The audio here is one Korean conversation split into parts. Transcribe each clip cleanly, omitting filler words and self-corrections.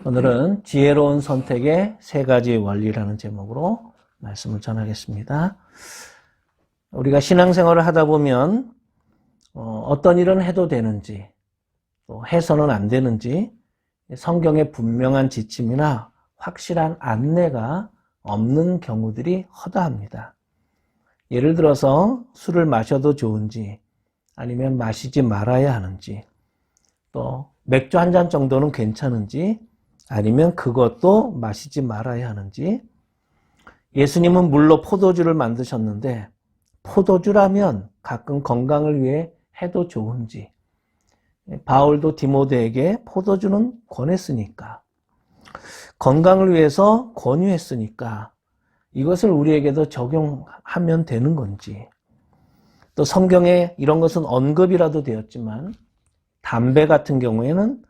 오늘은 지혜로운 선택의 세 가지 원리라는 제목으로 말씀을 전하겠습니다. 우리가 신앙생활을 하다 보면 어떤 일은 해도 되는지 또 해서는 안 되는지 성경의 분명한 지침이나 확실한 안내가 없는 경우들이 허다합니다. 예를 들어서 술을 마셔도 좋은지 아니면 마시지 말아야 하는지 또 맥주 한 잔 정도는 괜찮은지 아니면 그것도 마시지 말아야 하는지 예수님은 물로 포도주를 만드셨는데 포도주라면 가끔 건강을 위해 해도 좋은지 바울도 디모데에게 포도주는 권했으니까 건강을 위해서 권유했으니까 이것을 우리에게도 적용하면 되는 건지 또 성경에 이런 것은 언급이라도 되었지만 담배 같은 경우에는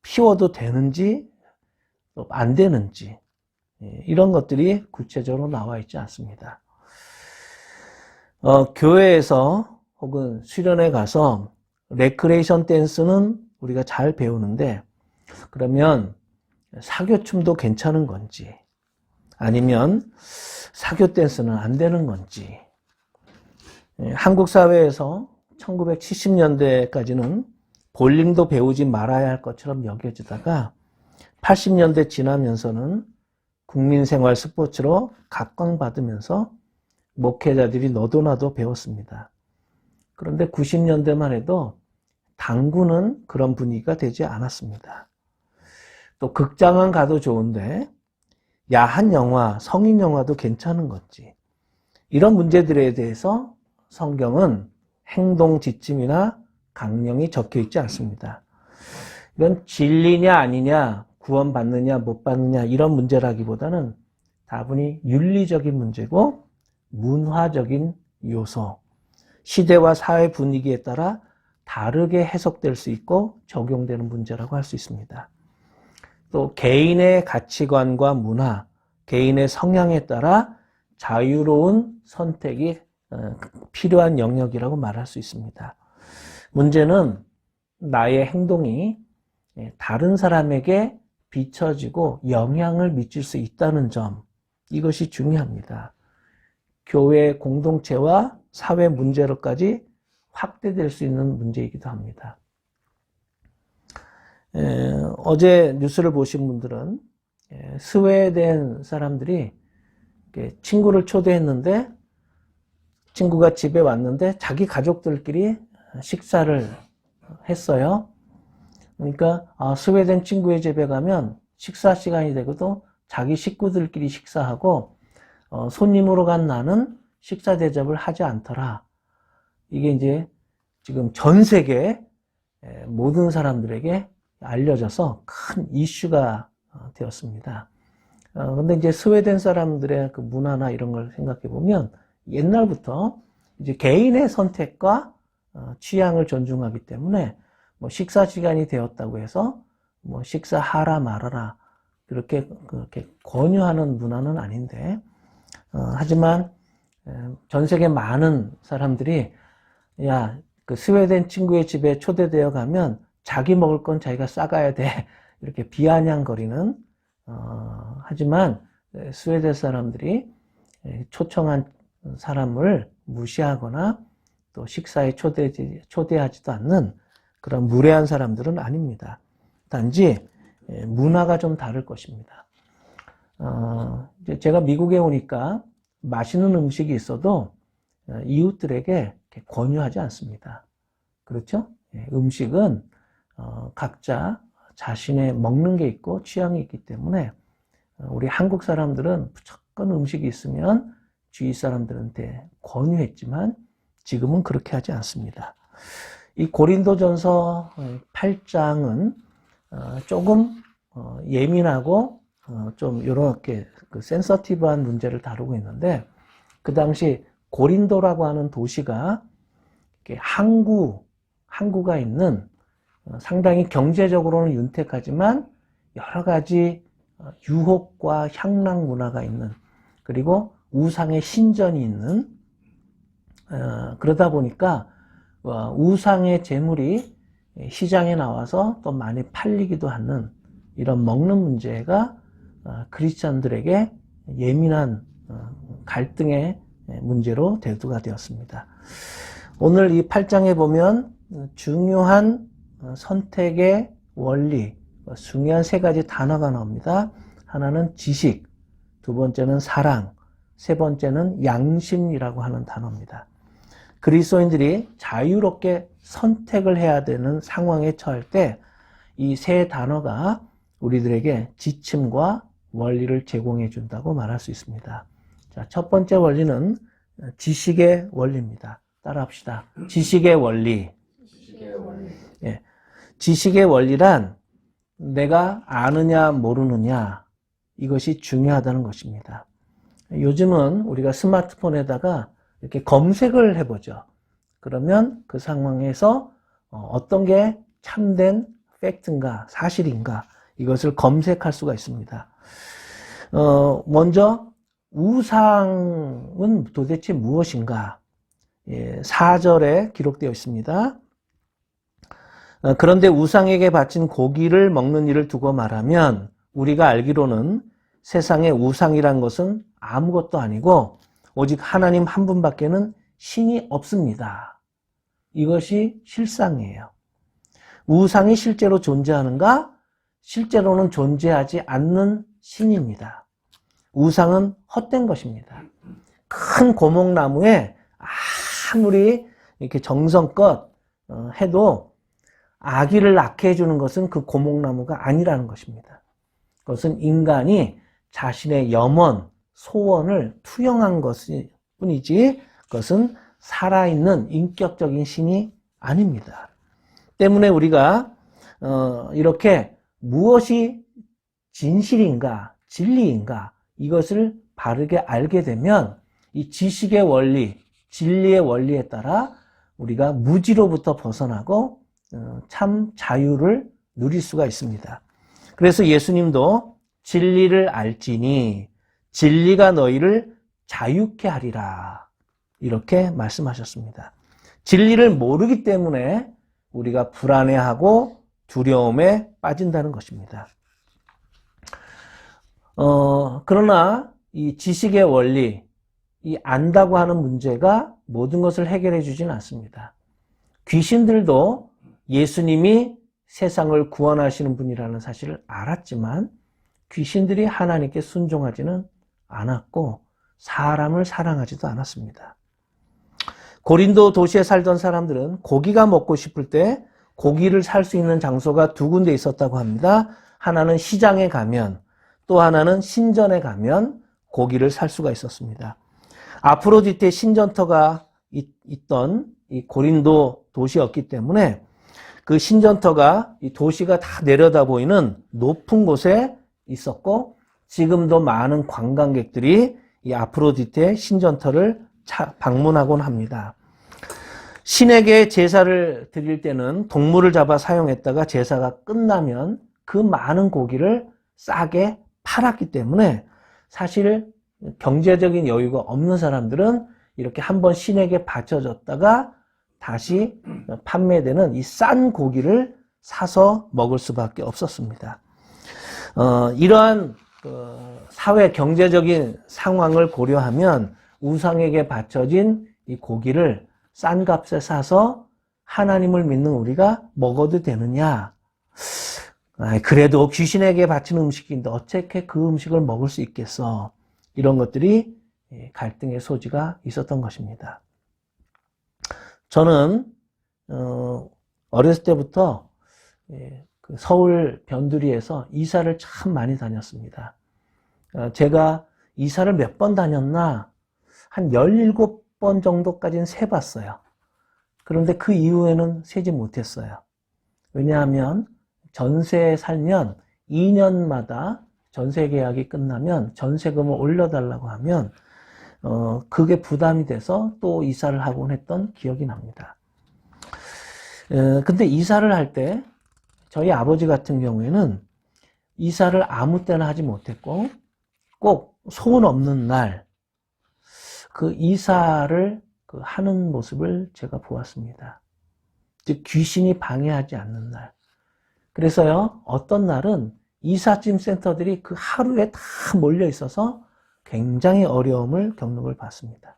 피워도 되는지 또 안 되는지 이런 것들이 구체적으로 나와 있지 않습니다. 교회에서 혹은 수련회 가서 레크레이션 댄스는 우리가 잘 배우는데 그러면 사교춤도 괜찮은 건지 아니면 사교 댄스는 안 되는 건지 한국 사회에서 1970년대까지는 볼링도 배우지 말아야 할 것처럼 여겨지다가 80년대 지나면서는 국민생활 스포츠로 각광받으면서 목회자들이 너도나도 배웠습니다. 그런데 90년대만 해도 당구는 그런 분위기가 되지 않았습니다. 또 극장은 가도 좋은데 야한 영화, 성인 영화도 괜찮은 건지 이런 문제들에 대해서 성경은 행동 지침이나 강령이 적혀 있지 않습니다. 이건 진리냐 아니냐, 구원받느냐 못 받느냐 이런 문제라기보다는 다분히 윤리적인 문제고 문화적인 요소, 시대와 사회 분위기에 따라 다르게 해석될 수 있고 적용되는 문제라고 할 수 있습니다. 또 개인의 가치관과 문화, 개인의 성향에 따라 자유로운 선택이 필요한 영역이라고 말할 수 있습니다. 문제는 나의 행동이 다른 사람에게 비춰지고 영향을 미칠 수 있다는 점, 이것이 중요합니다. 교회 공동체와 사회 문제로까지 확대될 수 있는 문제이기도 합니다. 어제 뉴스를 보신 분들은 스웨덴 사람들이 친구를 초대했는데 친구가 집에 왔는데 자기 가족들끼리 식사를 했어요. 그러니까 스웨덴 친구의 집에 가면 식사 시간이 되고도 자기 식구들끼리 식사하고 손님으로 간 나는 식사 대접을 하지 않더라. 이게 이제 지금 전 세계 모든 사람들에게 알려져서 큰 이슈가 되었습니다. 근데 이제 스웨덴 사람들의 그 문화나 이런 걸 생각해 보면 옛날부터 이제 개인의 선택과 취향을 존중하기 때문에 뭐 식사 시간이 되었다고 해서 뭐 식사하라 말아라 그렇게 권유하는 문화는 아닌데 하지만 전 세계 많은 사람들이 야, 그 스웨덴 친구의 집에 초대되어 가면 자기 먹을 건 자기가 싸가야 돼 이렇게 비아냥거리는 하지만 스웨덴 사람들이 초청한 사람을 무시하거나 또 식사에 초대하지도 않는 그런 무례한 사람들은 아닙니다. 단지 문화가 좀 다를 것입니다. 제가 미국에 오니까 맛있는 음식이 있어도 이웃들에게 권유하지 않습니다. 그렇죠? 음식은 각자 자신의 먹는 게 있고 취향이 있기 때문에 우리 한국 사람들은 무조건 음식이 있으면 주위 사람들한테 권유했지만 지금은 그렇게 하지 않습니다. 이 고린도전서 8장은 조금 예민하고 좀 이렇게 센서티브한 문제를 다루고 있는데 그 당시 고린도라고 하는 도시가 항구가 있는 상당히 경제적으로는 윤택하지만 여러 가지 유혹과 향락 문화가 있는 그리고 우상의 신전이 있는 그러다 보니까 우상의 재물이 시장에 나와서 또 많이 팔리기도 하는 이런 먹는 문제가 크리스천들에게 예민한 갈등의 문제로 대두가 되었습니다. 오늘 이 8장에 보면 중요한 선택의 원리, 중요한 세 가지 단어가 나옵니다. 하나는 지식, 두 번째는 사랑, 세 번째는 양심이라고 하는 단어입니다. 그리스도인들이 자유롭게 선택을 해야 되는 상황에 처할 때 이 세 단어가 우리들에게 지침과 원리를 제공해 준다고 말할 수 있습니다. 자, 첫 번째 원리는 지식의 원리입니다. 따라합시다. 지식의 원리. 예. 지식의 원리란 내가 아느냐 모르느냐 이것이 중요하다는 것입니다. 요즘은 우리가 스마트폰에다가 이렇게 검색을 해보죠. 그러면 그 상황에서 어떤 게 참된 팩트인가 사실인가 이것을 검색할 수가 있습니다. 먼저 우상은 도대체 무엇인가? 4절에 기록되어 있습니다. 그런데 우상에게 바친 고기를 먹는 일을 두고 말하면 우리가 알기로는 세상에 우상이란 것은 아무것도 아니고 오직 하나님 한 분밖에는 신이 없습니다. 이것이 실상이에요. 우상이 실제로 존재하는가? 실제로는 존재하지 않는 신입니다. 우상은 헛된 것입니다. 큰 고목나무에 아무리 이렇게 정성껏 해도 아기를 낳게 해주는 것은 그 고목나무가 아니라는 것입니다. 그것은 인간이 자신의 염원, 소원을 투영한 것일 뿐이지 그것은 살아있는 인격적인 신이 아닙니다. 때문에 우리가 이렇게 무엇이 진실인가, 진리인가 이것을 바르게 알게 되면 이 지식의 원리, 진리의 원리에 따라 우리가 무지로부터 벗어나고 참 자유를 누릴 수가 있습니다. 그래서 예수님도 진리를 알지니 진리가 너희를 자유케 하리라 이렇게 말씀하셨습니다. 진리를 모르기 때문에 우리가 불안해하고 두려움에 빠진다는 것입니다. 그러나 이 지식의 원리, 이 안다고 하는 문제가 모든 것을 해결해 주진 않습니다. 귀신들도 예수님이 세상을 구원하시는 분이라는 사실을 알았지만 귀신들이 하나님께 순종하지는 않았고 사람을 사랑하지도 않았습니다. 고린도 도시에 살던 사람들은 고기가 먹고 싶을 때 고기를 살 수 있는 장소가 두 군데 있었다고 합니다. 하나는 시장에 가면 또 하나는 신전에 가면 고기를 살 수가 있었습니다. 아프로디테 신전터가 있던 이 고린도 도시였기 때문에 그 신전터가 이 도시가 다 내려다 보이는 높은 곳에 있었고 지금도 많은 관광객들이 이 아프로디테 신전터를 방문하곤 합니다. 신에게 제사를 드릴 때는 동물을 잡아 사용했다가 제사가 끝나면 그 많은 고기를 싸게 팔았기 때문에 사실 경제적인 여유가 없는 사람들은 이렇게 한번 신에게 바쳐졌다가 다시 판매되는 이 싼 고기를 사서 먹을 수밖에 없었습니다. 이러한 사회 경제적인 상황을 고려하면 우상에게 바쳐진 이 고기를 싼 값에 사서 하나님을 믿는 우리가 먹어도 되느냐? 그래도 귀신에게 바친 음식인데 어떻게 그 음식을 먹을 수 있겠어? 이런 것들이 갈등의 소지가 있었던 것입니다. 저는 어렸을 때부터 서울 변두리에서 이사를 참 많이 다녔습니다. 제가 이사를 몇 번 다녔나? 한 17번 정도까지는 세봤어요. 그런데 그 이후에는 세지 못했어요. 왜냐하면 전세에 살면 2년마다 전세 계약이 끝나면 전세금을 올려달라고 하면 그게 부담이 돼서 또 이사를 하곤 했던 기억이 납니다. 근데 이사를 할 때 저희 아버지 같은 경우에는 이사를 아무 때나 하지 못했고 꼭 소원 없는 날 그 이사를 하는 모습을 제가 보았습니다. 즉 귀신이 방해하지 않는 날. 그래서요 어떤 날은 이삿짐 센터들이 그 하루에 다 몰려 있어서 굉장히 어려움을 겪는 걸 봤습니다.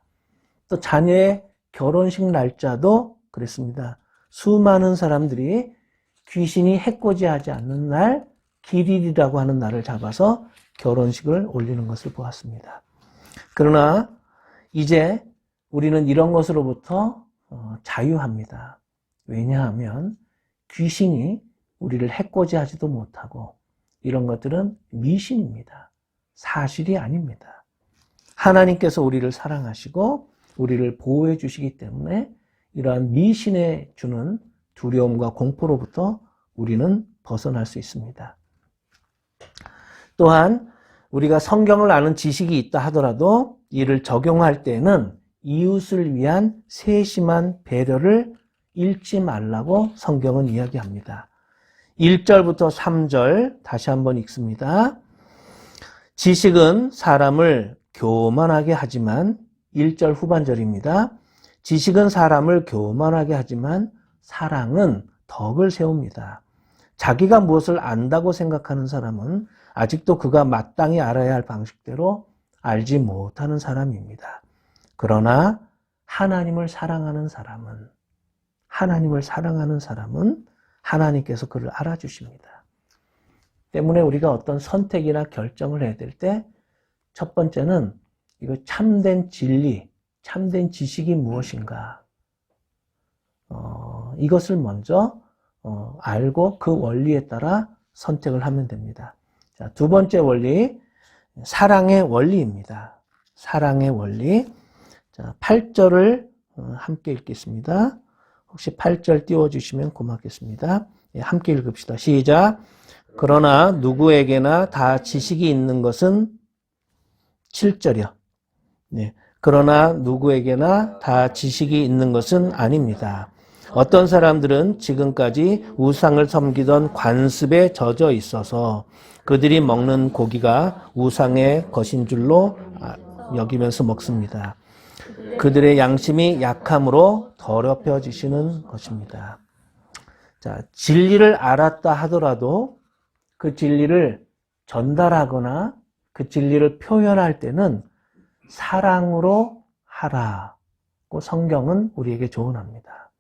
또 자녀의 결혼식 날짜도 그랬습니다. 수많은 사람들이 귀신이 해코지하지 않는 날, 길일이라고 하는 날을 잡아서 결혼식을 올리는 것을 보았습니다. 그러나 이제 우리는 이런 것으로부터 자유합니다. 왜냐하면 귀신이 우리를 해코지하지도 못하고 이런 것들은 미신입니다. 사실이 아닙니다. 하나님께서 우리를 사랑하시고 우리를 보호해 주시기 때문에 이러한 미신에 주는 두려움과 공포로부터 우리는 벗어날 수 있습니다. 또한 우리가 성경을 아는 지식이 있다 하더라도 이를 적용할 때는 이웃을 위한 세심한 배려를 잃지 말라고 성경은 이야기합니다. 1절부터 3절 다시 한번 읽습니다. 지식은 사람을 교만하게 하지만 1절 후반절입니다. 지식은 사람을 교만하게 하지만 사랑은 덕을 세웁니다. 자기가 무엇을 안다고 생각하는 사람은 아직도 그가 마땅히 알아야 할 방식대로 알지 못하는 사람입니다. 그러나 하나님을 사랑하는 사람은 하나님께서 그를 알아주십니다. 때문에 우리가 어떤 선택이나 결정을 해야 될 때 첫 번째는 이거 참된 진리, 참된 지식이 무엇인가 이것을 먼저 알고 그 원리에 따라 선택을 하면 됩니다. 자, 두 번째 원리, 사랑의 원리입니다. 사랑의 원리. 자, 8절을 함께 읽겠습니다. 혹시 8절 띄워주시면 고맙겠습니다. 예, 함께 읽읍시다. 시작. 그러나 누구에게나 다 지식이 있는 것은 7절이요. 네. 그러나 누구에게나 다 지식이 있는 것은 아닙니다. 어떤 사람들은 지금까지 우상을 섬기던 관습에 젖어 있어서 그들이 먹는 고기가 우상의 것인 줄로 여기면서 먹습니다. 그들의 양심이 약함으로 더럽혀지시는 것입니다. 자, 진리를 알았다 하더라도 그 진리를 전달하거나 그 진리를 표현할 때는 사랑으로 하라고 성경은 우리에게 조언합니다.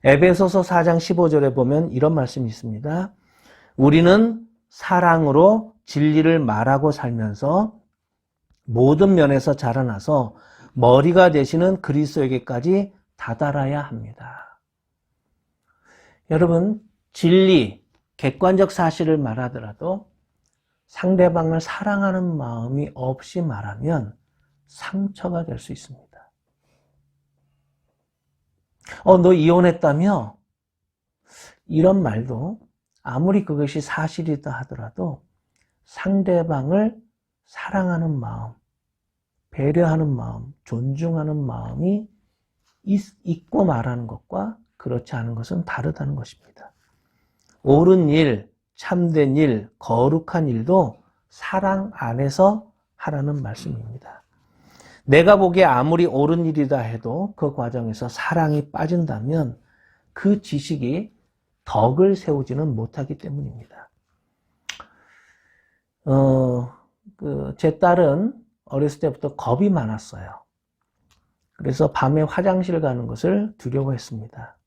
에베소서 4장 15절에 보면 이런 말씀이 있습니다. 우리는 사랑으로 진리를 말하고 살면서 모든 면에서 자라나서 머리가 되시는 그리스도에게까지 다다라야 합니다. 여러분, 진리, 객관적 사실을 말하더라도 상대방을 사랑하는 마음이 없이 말하면 상처가 될 수 있습니다. 너 이혼했다며? 이런 말도 아무리 그것이 사실이다 하더라도 상대방을 사랑하는 마음, 배려하는 마음, 존중하는 마음이 있고 말하는 것과 그렇지 않은 것은 다르다는 것입니다. 옳은 일, 참된 일, 거룩한 일도 사랑 안에서 하라는 말씀입니다. 내가 보기에 아무리 옳은 일이다 해도 그 과정에서 사랑이 빠진다면 그 지식이 덕을 세우지는 못하기 때문입니다. 제 딸은 어렸을 때부터 겁이 많았어요. 그래서 밤에 화장실 가는 것을 두려워했습니다.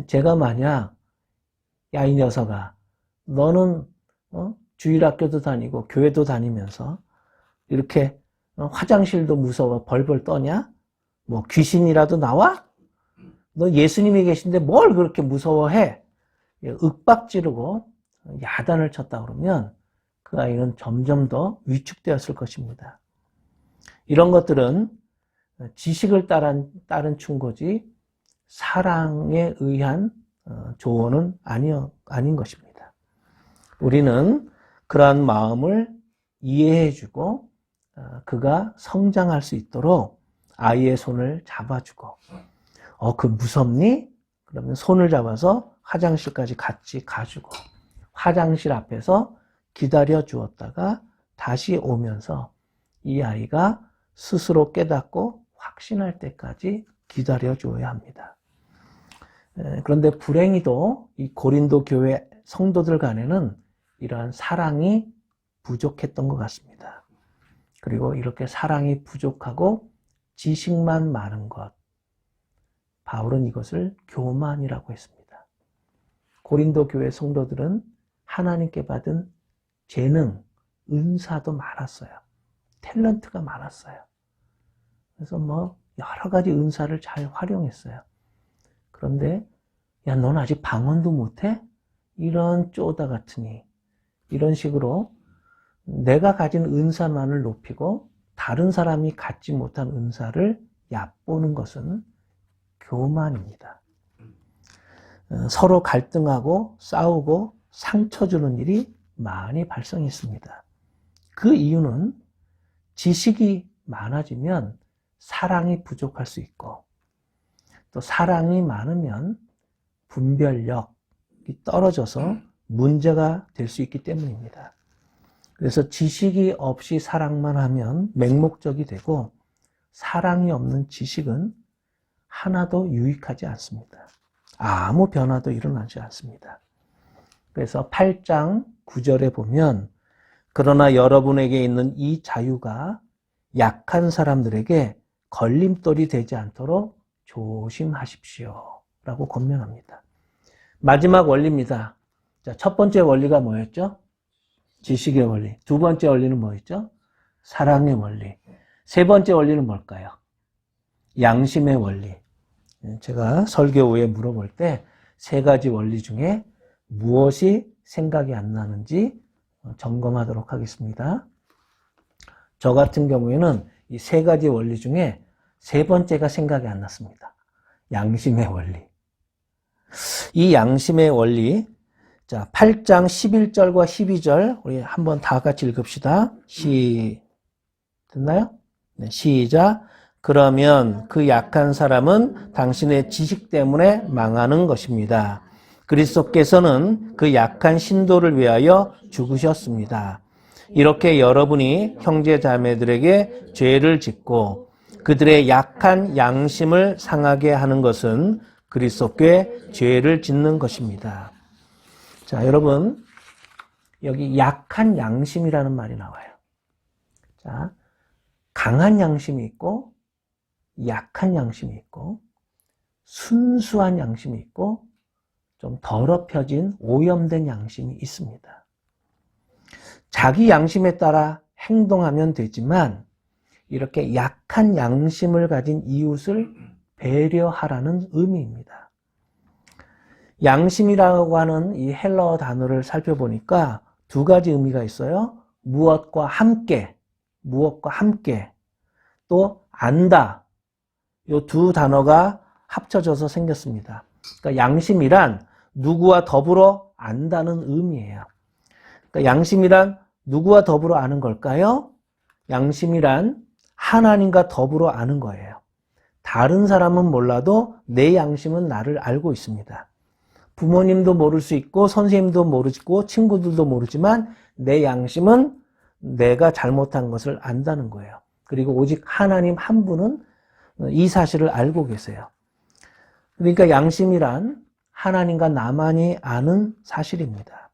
제가 만약 야, 이 녀석아, 너는 주일학교도 다니고 교회도 다니면서 이렇게 화장실도 무서워 벌벌 떠냐? 뭐 귀신이라도 나와? 너 예수님이 계신데 뭘 그렇게 무서워해? 윽박 지르고 야단을 쳤다 그러면 그 아이는 점점 더 위축되었을 것입니다. 이런 것들은 지식을 따른 충고지 사랑에 의한 조언은 아닌 것입니다. 우리는 그러한 마음을 이해해주고 그가 성장할 수 있도록 아이의 손을 잡아주고 그 무섭니? 그러면 손을 잡아서 화장실까지 같이 가주고 화장실 앞에서 기다려 주었다가 다시 오면서 이 아이가 스스로 깨닫고 확신할 때까지 기다려 줘야 합니다. 그런데 불행히도 이 고린도 교회 성도들 간에는 이러한 사랑이 부족했던 것 같습니다. 그리고 이렇게 사랑이 부족하고 지식만 많은 것, 바울은 이것을 교만이라고 했습니다. 고린도 교회 성도들은 하나님께 받은 재능, 은사도 많았어요. 탤런트가 많았어요. 그래서 여러 가지 은사를 잘 활용했어요. 그런데 야, 넌 아직 방언도 못해? 이런 쪼다 같으니, 이런 식으로 내가 가진 은사만을 높이고 다른 사람이 갖지 못한 은사를 얕보는 것은 교만입니다. 서로 갈등하고 싸우고 상처 주는 일이 많이 발생했습니다. 그 이유는 지식이 많아지면 사랑이 부족할 수 있고, 또 사랑이 많으면 분별력이 떨어져서 문제가 될 수 있기 때문입니다. 그래서 지식이 없이 사랑만 하면 맹목적이 되고, 사랑이 없는 지식은 하나도 유익하지 않습니다. 아무 변화도 일어나지 않습니다. 그래서 8장 9절에 보면, 그러나 여러분에게 있는 이 자유가 약한 사람들에게 걸림돌이 되지 않도록 조심하십시오 라고 권면합니다. 마지막 원리입니다. 자, 첫 번째 원리가 뭐였죠? 지식의 원리. 두 번째 원리는 뭐였죠? 사랑의 원리. 세 번째 원리는 뭘까요? 양심의 원리. 제가 설교 후에 물어볼 때 세 가지 원리 중에 무엇이 생각이 안 나는지 점검하도록 하겠습니다. 저 같은 경우에는 이 세 가지 원리 중에 세 번째가 생각이 안 났습니다. 양심의 원리. 이 양심의 원리, 자, 8장 11절과 12절 우리 한번 다 같이 읽읍시다. 됐나요? 네, 시작. 그러면 그 약한 사람은 당신의 지식 때문에 망하는 것입니다. 그리스도께서는 그 약한 신도를 위하여 죽으셨습니다. 이렇게 여러분이 형제 자매들에게 죄를 짓고 그들의 약한 양심을 상하게 하는 것은 그리스도께 죄를 짓는 것입니다. 자, 여러분, 여기 약한 양심이라는 말이 나와요. 자, 강한 양심이 있고 약한 양심이 있고 순수한 양심이 있고 좀 더럽혀진 오염된 양심이 있습니다. 자기 양심에 따라 행동하면 되지만 이렇게 약한 양심을 가진 이웃을 배려하라는 의미입니다. 양심이라고 하는 이 헬라어 단어를 살펴보니까 두 가지 의미가 있어요. 무엇과 함께, 또 안다. 이 두 단어가 합쳐져서 생겼습니다. 그러니까 양심이란 누구와 더불어 안다는 의미예요. 그러니까 양심이란 누구와 더불어 아는 걸까요? 양심이란 하나님과 더불어 아는 거예요. 다른 사람은 몰라도 내 양심은 나를 알고 있습니다. 부모님도 모를 수 있고 선생님도 모르고 친구들도 모르지만 내 양심은 내가 잘못한 것을 안다는 거예요. 그리고 오직 하나님 한 분은 이 사실을 알고 계세요. 그러니까 양심이란 하나님과 나만이 아는 사실입니다.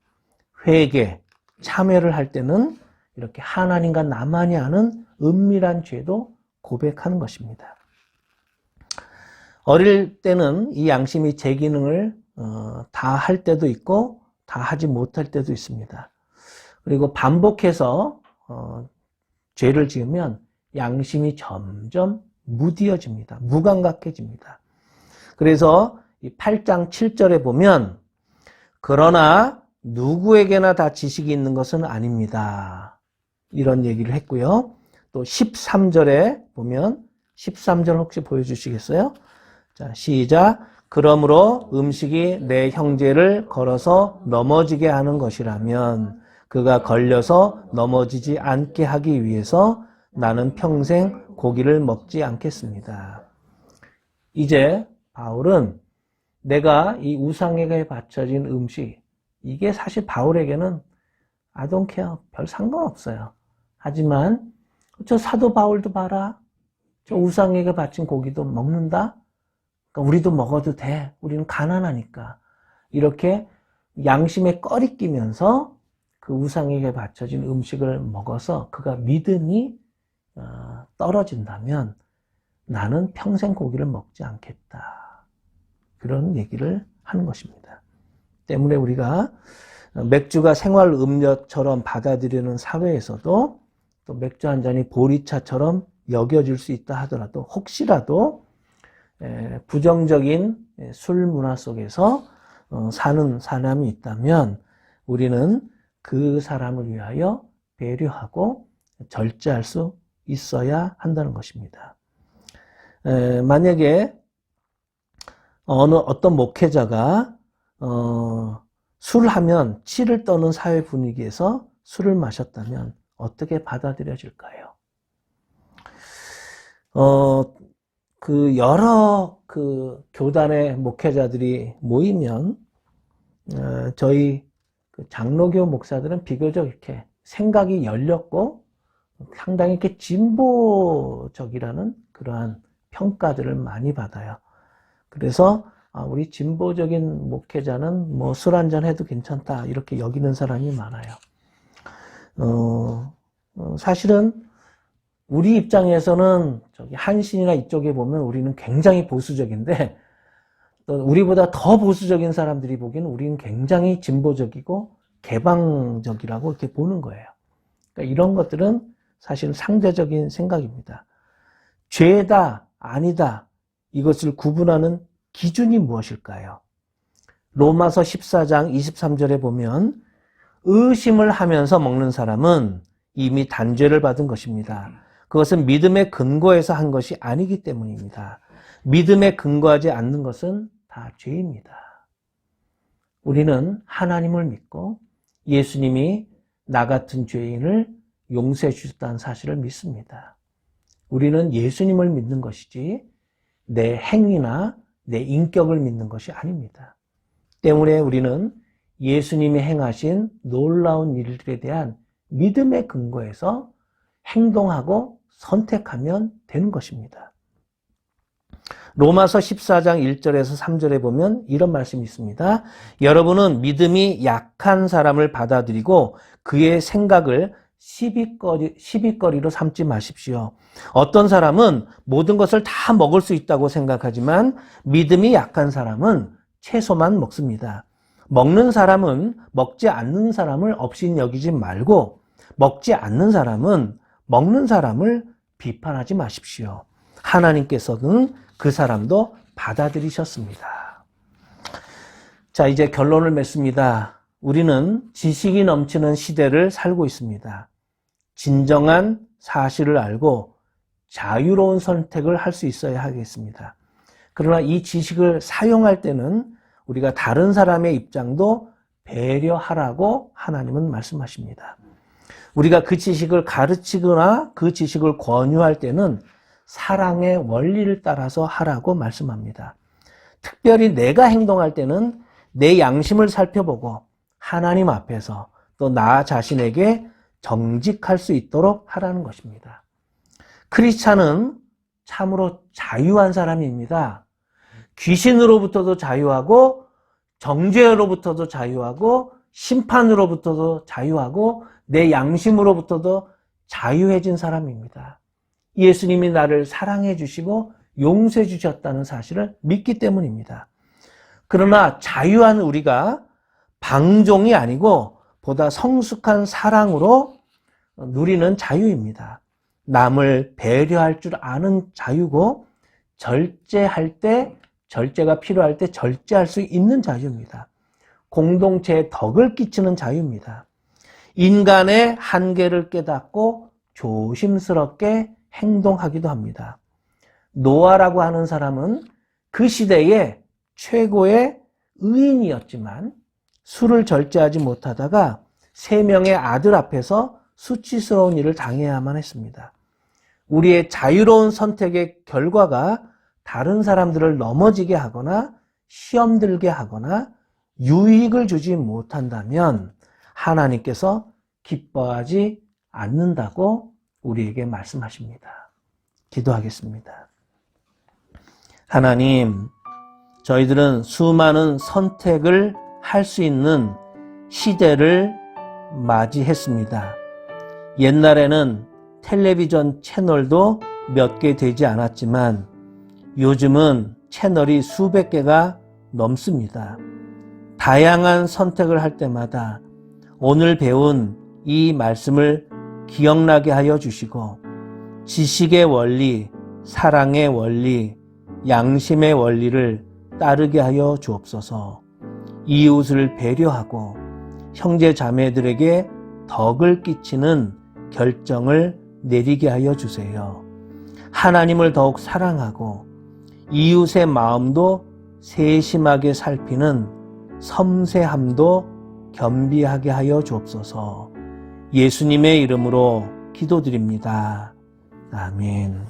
회개, 참회를 할 때는 이렇게 하나님과 나만이 아는 은밀한 죄도 고백하는 것입니다. 어릴 때는 이 양심이 제 기능을 다 할 때도 있고 다 하지 못할 때도 있습니다. 그리고 반복해서 죄를 지으면 양심이 점점 무디어집니다. 무감각해집니다. 그래서 이 8장 7절에 보면 그러나 누구에게나 다 지식이 있는 것은 아닙니다. 이런 얘기를 했고요. 또 13절에 보면 13절 혹시 보여주시겠어요? 자, 시작. 그러므로 음식이 내 형제를 걸어서 넘어지게 하는 것이라면 그가 걸려서 넘어지지 않게 하기 위해서 나는 평생 고기를 먹지 않겠습니다. 이제 바울은 내가 이 우상에게 바쳐진 음식, 이게 사실 바울에게는 I don't care, 별 상관없어요. 하지만 저 사도 바울도 봐라. 저 우상에게 바친 고기도 먹는다? 그러니까 우리도 먹어도 돼. 우리는 가난하니까. 이렇게 양심에 꺼리 끼면서 그 우상에게 바쳐진 음식을 먹어서 그가 믿음이 떨어진다면 나는 평생 고기를 먹지 않겠다. 그런 얘기를 하는 것입니다. 때문에 우리가 맥주가 생활 음료처럼 받아들이는 사회에서도 또 맥주 한 잔이 보리차처럼 여겨질 수 있다 하더라도 혹시라도 부정적인 술 문화 속에서 사는 사람이 있다면 우리는 그 사람을 위하여 배려하고 절제할 수 있어야 한다는 것입니다. 만약에 어떤 목회자가 술을 하면 치를 떠는 사회 분위기에서 술을 마셨다면 어떻게 받아들여질까요? 여러 교단의 목회자들이 모이면 저희 장로교 목사들은 비교적 이렇게 생각이 열렸고 상당히 이렇게 진보적이라는 그러한 평가들을 많이 받아요. 그래서 우리 진보적인 목회자는 뭐 술 한잔 해도 괜찮다 이렇게 여기는 사람이 많아요. 사실은 우리 입장에서는 저기 한신이나 이쪽에 보면 우리는 굉장히 보수적인데 또 우리보다 더 보수적인 사람들이 보기에는 우리는 굉장히 진보적이고 개방적이라고 이렇게 보는 거예요. 그러니까 이런 것들은 사실 상대적인 생각입니다. 죄다, 아니다 이것을 구분하는 기준이 무엇일까요? 로마서 14장 23절에 보면 의심을 하면서 먹는 사람은 이미 단죄를 받은 것입니다. 그것은 믿음의 근거에서 한 것이 아니기 때문입니다. 믿음에 근거하지 않는 것은 다 죄입니다. 우리는 하나님을 믿고 예수님이 나 같은 죄인을 용서해 주셨다는 사실을 믿습니다. 우리는 예수님을 믿는 것이지 내 행위나 내 인격을 믿는 것이 아닙니다. 때문에 우리는 예수님이 행하신 놀라운 일들에 대한 믿음의 근거에서 행동하고 선택하면 되는 것입니다. 로마서 14장 1절에서 3절에 보면 이런 말씀이 있습니다. 여러분은 믿음이 약한 사람을 받아들이고 그의 생각을 시비거리로 삼지 마십시오. 어떤 사람은 모든 것을 다 먹을 수 있다고 생각하지만 믿음이 약한 사람은 채소만 먹습니다. 먹는 사람은 먹지 않는 사람을 업신 여기지 말고 먹지 않는 사람은 먹는 사람을 비판하지 마십시오. 하나님께서는 그 사람도 받아들이셨습니다. 자, 이제 결론을 맺습니다. 우리는 지식이 넘치는 시대를 살고 있습니다. 진정한 사실을 알고 자유로운 선택을 할 수 있어야 하겠습니다. 그러나 이 지식을 사용할 때는 우리가 다른 사람의 입장도 배려하라고 하나님은 말씀하십니다. 우리가 그 지식을 가르치거나 그 지식을 권유할 때는 사랑의 원리를 따라서 하라고 말씀합니다. 특별히 내가 행동할 때는 내 양심을 살펴보고 하나님 앞에서 또 나 자신에게 정직할 수 있도록 하라는 것입니다. 크리스찬은 참으로 자유한 사람입니다. 귀신으로부터도 자유하고 정죄로부터도 자유하고 심판으로부터도 자유하고 내 양심으로부터도 자유해진 사람입니다. 예수님이 나를 사랑해 주시고 용서해 주셨다는 사실을 믿기 때문입니다. 그러나 자유한 우리가 방종이 아니고 보다 성숙한 사랑으로 누리는 자유입니다. 남을 배려할 줄 아는 자유고 절제할 때 절제가 필요할 때 절제할 수 있는 자유입니다. 공동체에 덕을 끼치는 자유입니다. 인간의 한계를 깨닫고 조심스럽게 행동하기도 합니다. 노아라고 하는 사람은 그 시대의 최고의 의인이었지만 술을 절제하지 못하다가 3명의 아들 앞에서 수치스러운 일을 당해야만 했습니다. 우리의 자유로운 선택의 결과가 다른 사람들을 넘어지게 하거나 시험 들게 하거나 유익을 주지 못한다면 하나님께서 기뻐하지 않는다고 우리에게 말씀하십니다. 기도하겠습니다. 하나님, 저희들은 수많은 선택을 할 수 있는 시대를 맞이했습니다. 옛날에는 텔레비전 채널도 몇 개 되지 않았지만 요즘은 채널이 수백 개가 넘습니다. 다양한 선택을 할 때마다 오늘 배운 이 말씀을 기억나게 하여 주시고 지식의 원리, 사랑의 원리, 양심의 원리를 따르게 하여 주옵소서. 이웃을 배려하고 형제 자매들에게 덕을 끼치는 결정을 내리게 하여 주세요. 하나님을 더욱 사랑하고 이웃의 마음도 세심하게 살피는 섬세함도 겸비하게 하여 주옵소서. 예수님의 이름으로 기도드립니다. 아멘.